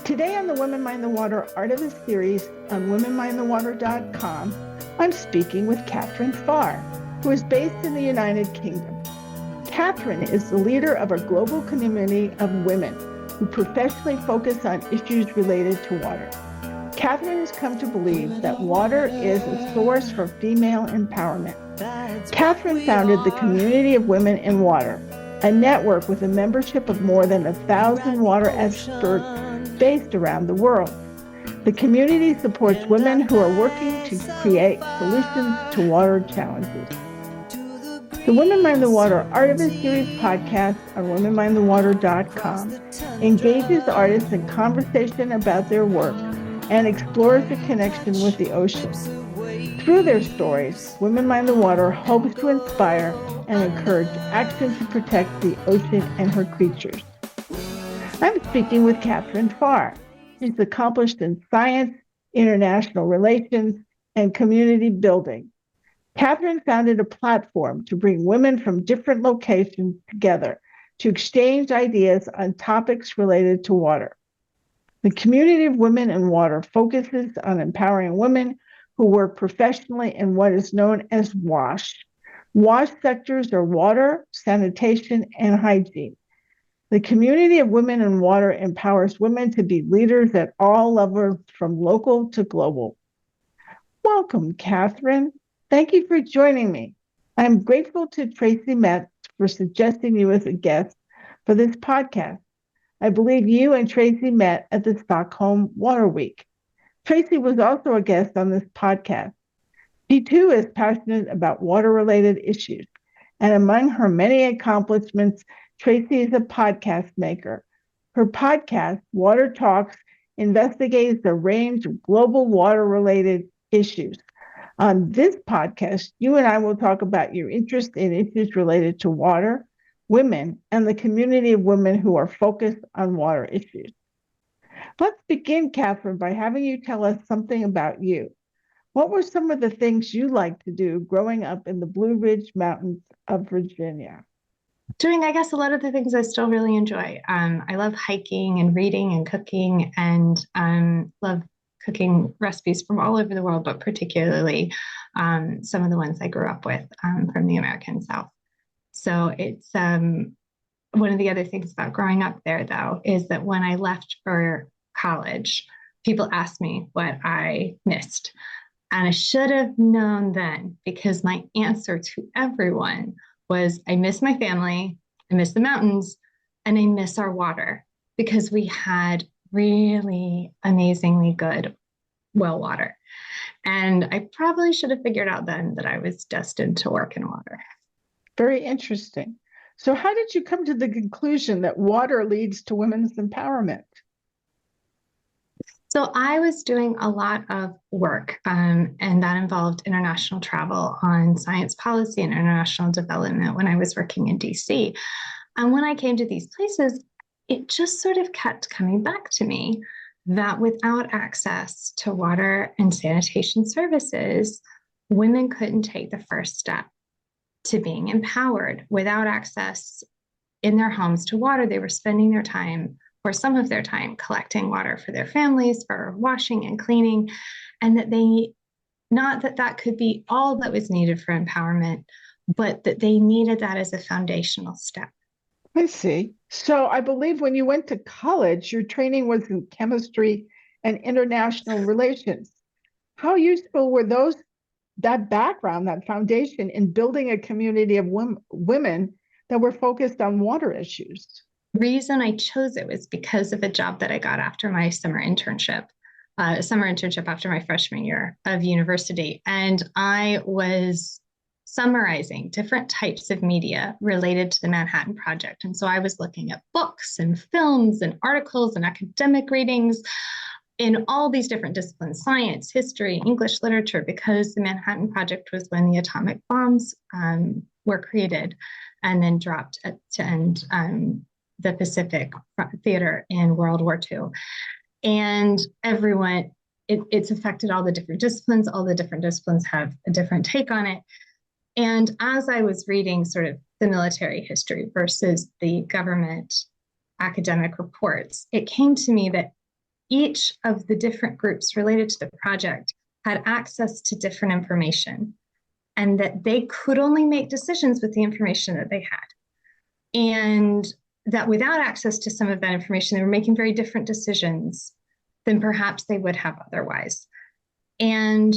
Today on the Women Mind the Water Art of the series on womenmindthewater.com, I'm speaking with Kathryn Pharr, who is based in the United Kingdom. Kathryn is the leader of a global community of women who professionally focus on issues related to water. Kathryn has come to believe that water is a source for female empowerment. Kathryn founded the Community of Women in Water, a network with a membership of more than 1,000 water experts based around the world. The community supports women who are working to create solutions to water challenges. The Women Mind the Water Art of the Series podcast on womenmindthewater.com engages artists in conversation about their work and explores the connection with the ocean. Through their stories, Women Mind the Water hopes to inspire and encourage action to protect the ocean and her creatures. I'm speaking with Kathryn Pharr. She's accomplished in science, international relations, and community building. Kathryn founded a platform to bring women from different locations together to exchange ideas on topics related to water. The Community of Women in Water focuses on empowering women who work professionally in what is known as WASH. WASH sectors are water, sanitation, and hygiene. The Community of Women in Water empowers women to be leaders at all levels, from local to global. Welcome, Kathryn. Thank you for joining me. I'm grateful to Tracy Metz for suggesting you as a guest for this podcast. I believe you and Tracy met at the Stockholm Water Week. Tracy was also a guest on this podcast. She too is passionate about water-related issues, and among her many accomplishments, Tracy is a podcast maker. Her podcast, Water Talks, investigates a range of global water-related issues. On this podcast, you and I will talk about your interest in issues related to water, women, and the community of women who are focused on water issues. Let's begin, Kathryn, by having you tell us something about you. What were some of the things you liked to do growing up in the Blue Ridge Mountains of Virginia? Doing, I guess, a lot of the things I still really enjoy. I love hiking and reading and cooking, and love cooking recipes from all over the world, but particularly some of the ones I grew up with from the American South. So it's one of the other things about growing up there, though, is that when I left for college, people asked me what I missed. And I should have known then, because my answer to everyone was, I miss my family, I miss the mountains, and I miss our water, because we had really amazingly good well water. And I probably should have figured out then that I was destined to work in water. Very interesting. So how did you come to the conclusion that water leads to women's empowerment? So I was doing a lot of work, and that involved international travel on science policy and international development when I was working in DC. And when I came to these places, it just sort of kept coming back to me that without access to water and sanitation services, women couldn't take the first step to being empowered. Without access in their homes to water, they were spending their time, or some of their time, collecting water for their families, for washing and cleaning, and that they, not that that could be all that was needed for empowerment, but that they needed that as a foundational step. I see. So I believe when you went to college, your training was in chemistry and international relations. How useful were that background, that foundation, in building a community of women that were focused on water issues? The reason I chose it was because of a job that I got after my summer internship after my freshman year of university. And I was summarizing different types of media related to the Manhattan Project. And so I was looking at books and films and articles and academic readings in all these different disciplines: science, history, English literature, because the Manhattan Project was when the atomic bombs were created and then dropped to end the Pacific Theater in World War II. And everyone, it's affected all the different disciplines. All the different disciplines have a different take on it. And as I was reading sort of the military history versus the government academic reports, it came to me that each of the different groups related to the project had access to different information, and that they could only make decisions with the information that they had. And that without access to some of that information, they were making very different decisions than perhaps they would have otherwise. And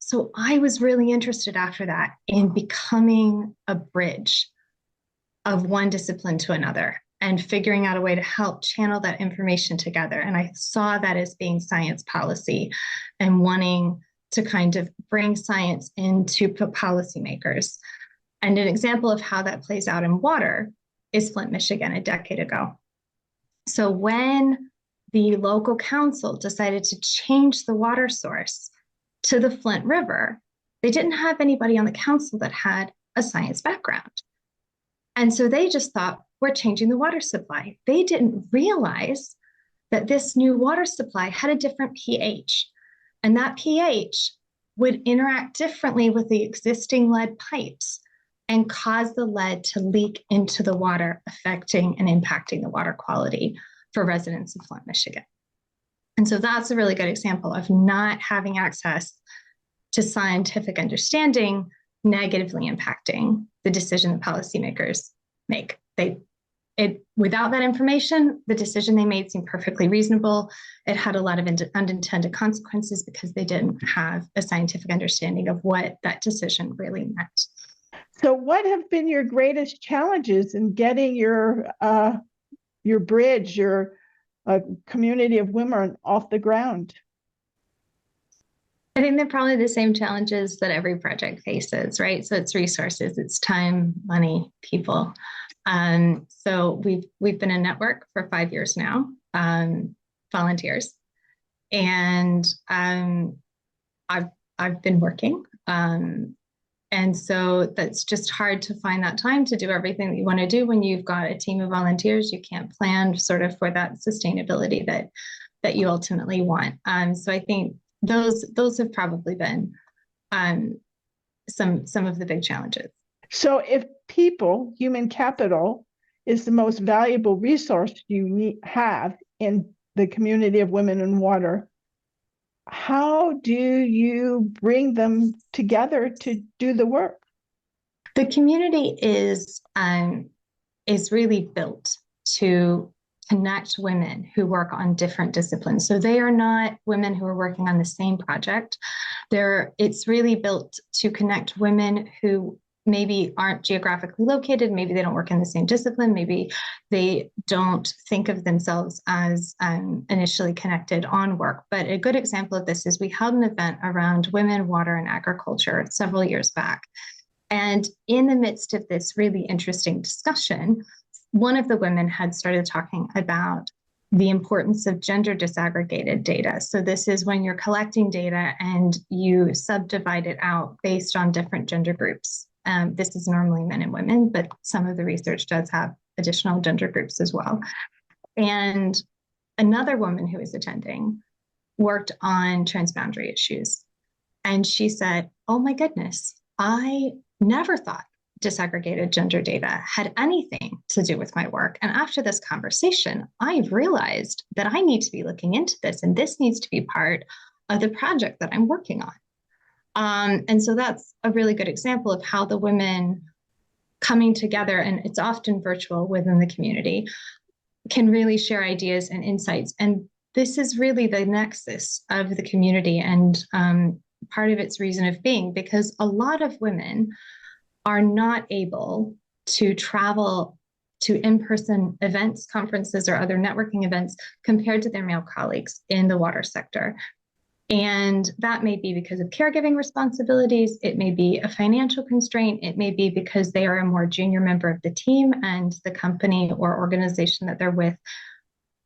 so I was really interested after that in becoming a bridge of one discipline to another and figuring out a way to help channel that information together. And I saw that as being science policy and wanting to kind of bring science into policymakers. And an example of how that plays out in water is Flint, Michigan, a decade ago. So when the local council decided to change the water source to the Flint River, they didn't have anybody on the council that had a science background. And so they just thought, we're changing the water supply. They didn't realize that this new water supply had a different pH, and that pH would interact differently with the existing lead pipes and cause the lead to leak into the water, affecting and impacting the water quality for residents of Flint, Michigan. And so that's a really good example of not having access to scientific understanding negatively impacting the decision that policymakers make. Without that information, the decision they made seemed perfectly reasonable. It had a lot of unintended consequences because they didn't have a scientific understanding of what that decision really meant. So what have been your greatest challenges in getting your bridge, your community of women off the ground? I think they're probably the same challenges that every project faces, right? So it's resources, it's time, money, people. So we've been a network for 5 years now, volunteers, and I've been working, and so that's just hard to find that time to do everything that you want to do when you've got a team of volunteers. You can't plan sort of for that sustainability that you ultimately want. So I think those have probably been some of the big challenges. So if people, human capital, is the most valuable resource you have in the community of women in water, how do you bring them together to do the work? The community is really built to connect women who work on different disciplines. So they are not women who are working on the same project. It's really built to connect women who maybe aren't geographically located, maybe they don't work in the same discipline, maybe they don't think of themselves as initially connected on work. But a good example of this is we held an event around women, water, and agriculture several years back. And in the midst of this really interesting discussion, one of the women had started talking about the importance of gender disaggregated data. So this is when you're collecting data and you subdivide it out based on different gender groups. This is normally men and women, but some of the research does have additional gender groups as well. And another woman who was attending worked on transboundary issues. And she said, oh my goodness, I never thought disaggregated gender data had anything to do with my work. And after this conversation, I realized that I need to be looking into this, and this needs to be part of the project that I'm working on. And so that's a really good example of how the women coming together, and it's often virtual within the community, can really share ideas and insights. And this is really the nexus of the community and part of its reason of being, because a lot of women are not able to travel to in-person events, conferences, or other networking events compared to their male colleagues in the water sector. And that may be because of caregiving responsibilities. It may be a financial constraint. It may be because they are a more junior member of the team and the company or organization that they're with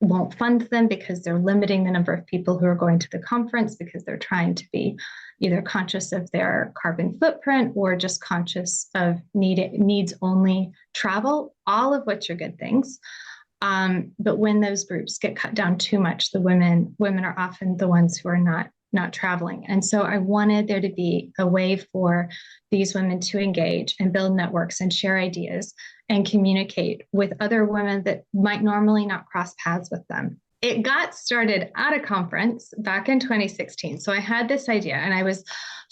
won't fund them because they're limiting the number of people who are going to the conference because they're trying to be either conscious of their carbon footprint or just conscious of needs only travel, all of which are good things. But when those groups get cut down too much, the women are often the ones who are not traveling. And so I wanted there to be a way for these women to engage and build networks and share ideas and communicate with other women that might normally not cross paths with them it got started at a conference back in 2016. So I had this idea, and I was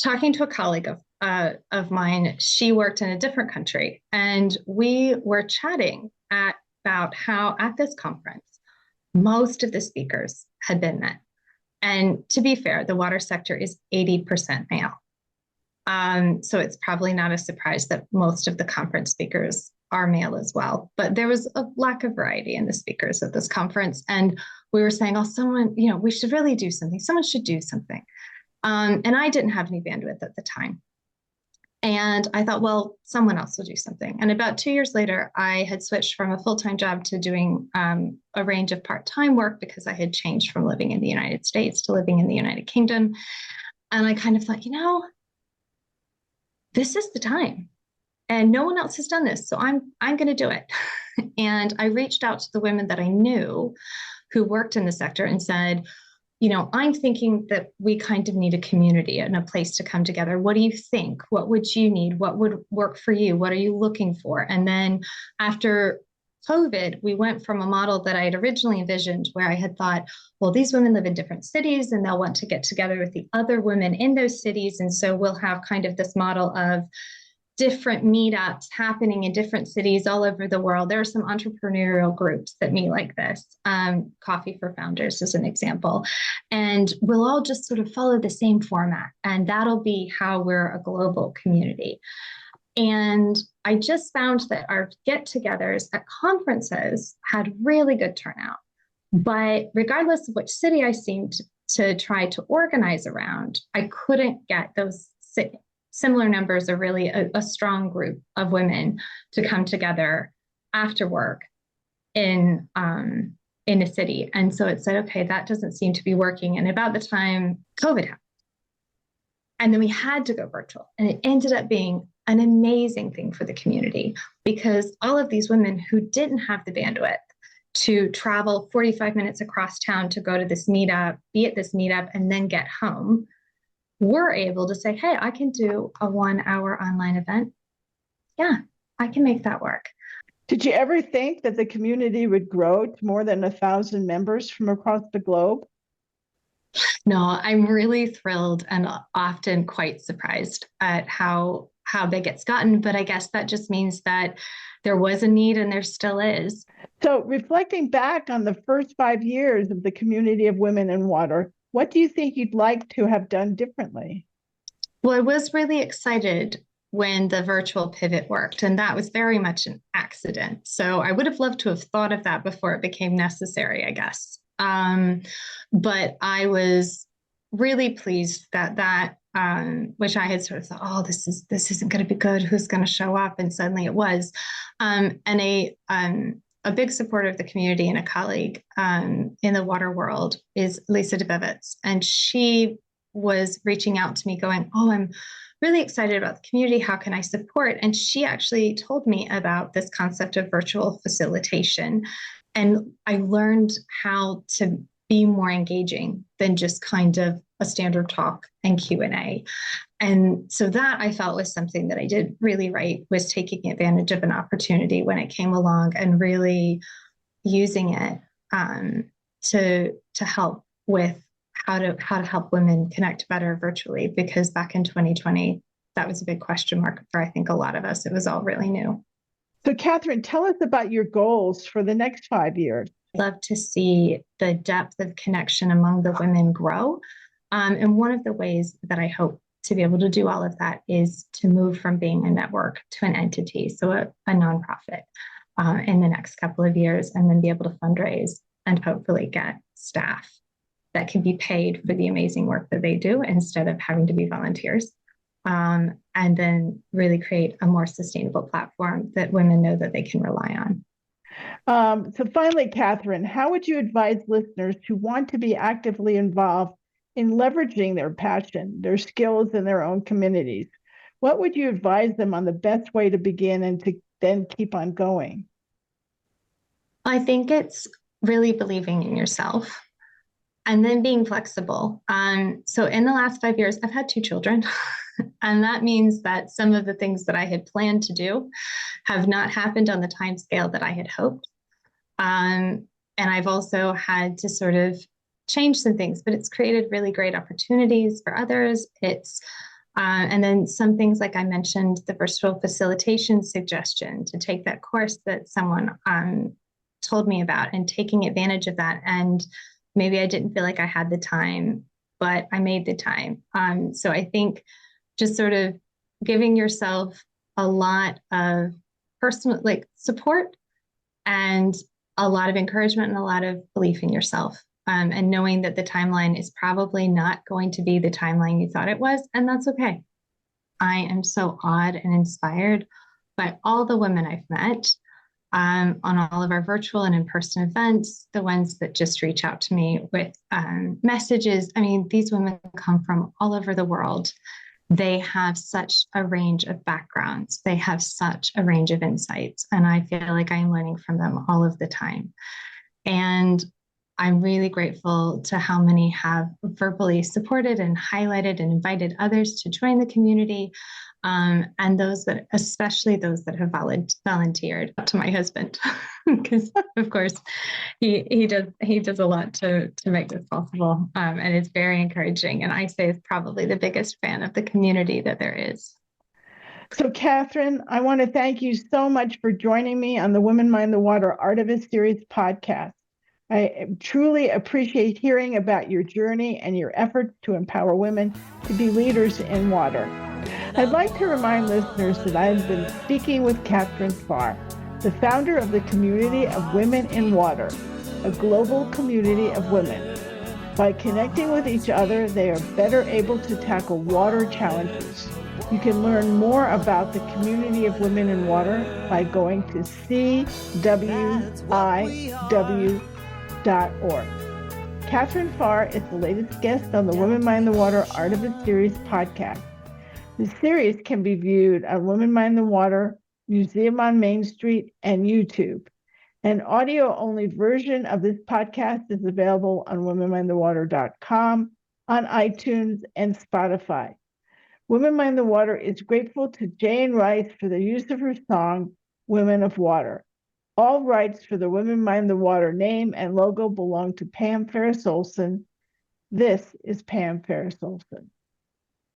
talking to a colleague of mine. She worked in a different country, and we were chatting about how at this conference, most of the speakers had been men. And to be fair, the water sector is 80% male. So it's probably not a surprise that most of the conference speakers are male as well. But there was a lack of variety in the speakers at this conference. And we were saying, oh, someone, we should really do something. Someone should do something. And I didn't have any bandwidth at the time. And I thought, well, someone else will do something. And about 2 years later, I had switched from a full-time job to doing a range of part-time work because I had changed from living in the United States to living in the United Kingdom. And I kind of thought, this is the time. And no one else has done this. So I'm going to do it. And I reached out to the women that I knew who worked in the sector and said, I'm thinking that we kind of need a community and a place to come together. What do you think? What would you need? What would work for you? What are you looking for? And then after COVID, we went from a model that I had originally envisioned where I had thought, well, these women live in different cities and they'll want to get together with the other women in those cities. And so we'll have kind of this model of different meetups happening in different cities all over the world. There are some entrepreneurial groups that meet like this. Coffee for Founders is an example. And we'll all just sort of follow the same format. And that'll be how we're a global community. And I just found that our get-togethers at conferences had really good turnout. But regardless of which city I seemed to try to organize around, I couldn't get those similar numbers or really a strong group of women to come together after work in a city. And so it said, okay, that doesn't seem to be working. And about the time COVID happened, and then we had to go virtual. And it ended up being an amazing thing for the community because all of these women who didn't have the bandwidth to travel 45 minutes across town to go to this meetup, be at this meetup, and then get home, were able to say, hey, I can do a 1-hour online event. Yeah, I can make that work. Did you ever think that the community would grow to more than 1,000 members from across the globe? No, I'm really thrilled and often quite surprised at how big it's gotten. But I guess that just means that there was a need and there still is. So reflecting back on the first 5 years of the Community of Women in Water, what do you think you'd like to have done differently? Well, I was really excited when the virtual pivot worked, and that was very much an accident. So I would have loved to have thought of that before it became necessary, I guess. But I was really pleased that which I had sort of thought, oh, this isn't going to be good. Who's going to show up? And suddenly it was. And a big supporter of the community and a colleague in the water world is Lisa DeBevitz. And she was reaching out to me going, oh, I'm really excited about the community. How can I support? And she actually told me about this concept of virtual facilitation. And I learned how to be more engaging than just kind of a standard talk and Q&A. And so that I felt was something that I did really right, was taking advantage of an opportunity when it came along and really using it to help with how to help women connect better virtually. Because back in 2020, that was a big question mark for I think a lot of us. It was all really new. So Kathryn, tell us about your goals for the next 5 years. I'd love to see the depth of connection among the women grow. And one of the ways that I hope to be able to do all of that is to move from being a network to an entity, so a nonprofit in the next couple of years, and then be able to fundraise and hopefully get staff that can be paid for the amazing work that they do instead of having to be volunteers. And then really create a more sustainable platform that women know that they can rely on. So finally, Kathryn, how would you advise listeners who want to be actively involved in leveraging their passion, their skills in their own communities? What would you advise them on the best way to begin and to then keep on going? I think it's really believing in yourself and then being flexible. So in the last 5 years, I've had 2 children. And that means that some of the things that I had planned to do have not happened on the time scale that I had hoped. And And I've also had to sort of change some things, but it's created really great opportunities for others. And then some things like I mentioned, the versatile facilitation suggestion to take that course that someone told me about and taking advantage of that. And maybe I didn't feel like I had the time, but I made the time. So I think just sort of giving yourself a lot of personal support and a lot of encouragement and a lot of belief in yourself. And knowing that the timeline is probably not going to be the timeline you thought it was, and that's okay. I am so awed and inspired by all the women I've met on all of our virtual and in-person events, the ones that just reach out to me with messages. I mean, these women come from all over the world. They have such a range of backgrounds. They have such a range of insights. And I feel like I'm learning from them all of the time. And I'm really grateful to how many have verbally supported and highlighted and invited others to join the community. And especially those that have volunteered, to my husband, because of course he does a lot to make this possible. And it's very encouraging. And I say is probably the biggest fan of the community that there is. So Kathryn, I want to thank you so much for joining me on the Women Mind the Water Art of It series podcast. I truly appreciate hearing about your journey and your efforts to empower women to be leaders in water. I'd like to remind listeners that I've been speaking with Kathryn Pharr, the founder of the Community of Women in Water, a global community of women. By connecting with each other, they are better able to tackle water challenges. You can learn more about the Community of Women in Water by going to cwiw.org. Kathryn Pharr is the latest guest on the Women Mind the Water Art of It series podcast. The series can be viewed on Women Mind the Water, Museum on Main Street, and YouTube. An audio-only version of this podcast is available on womenmindthewater.com, on iTunes, and Spotify. Women Mind the Water is grateful to Jane Rice for the use of her song, Women of Water. All rights for the Women Mind the Water name and logo belong to Pam Ferris-Olson. This is Pam Ferris-Olson.